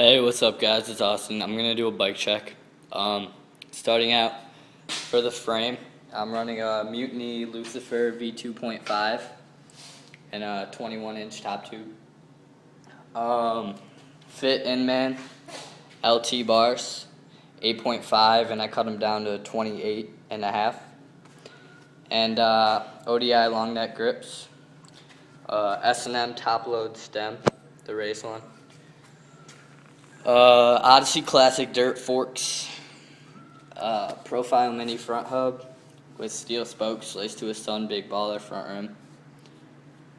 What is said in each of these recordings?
Hey, what's up, guys? It's Austin. I'm gonna do a bike check. Starting out for the frame, I'm running a Mutiny Lucifer V2.5 and a 21-inch top tube. Fit Inman LT bars, 8.5, and I cut them down to 28.5. And ODI long neck grips, S&M top load stem, the race one. Odyssey Classic dirt forks, profile mini front hub with steel spokes laced to a Sun Big Baller front rim.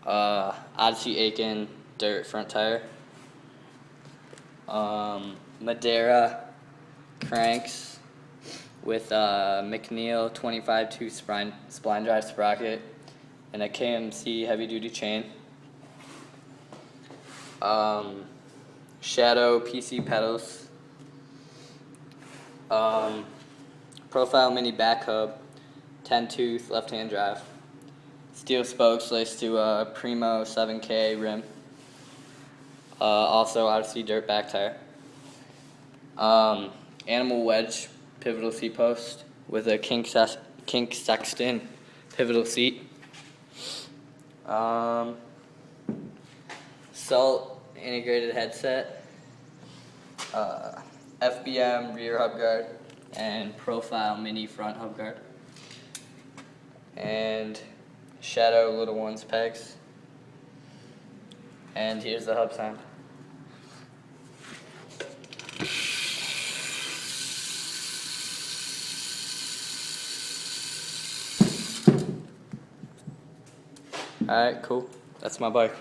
Odyssey Aiken dirt front tire. Madeira cranks with McNeil 25-2 spline drive sprocket and a KMC heavy duty chain. Shadow PC pedals, profile mini back hub, 10-tooth left hand drive, steel spokes laced to a Primo 7K rim, also Odyssey dirt back tire, animal wedge pivotal seat post with a kink Sexton pivotal seat, Salt integrated headset, FBM rear hub guard, and profile mini front hub guard, and Shadow little ones pegs, and here's the hub sound. Alright, cool. That's my bike.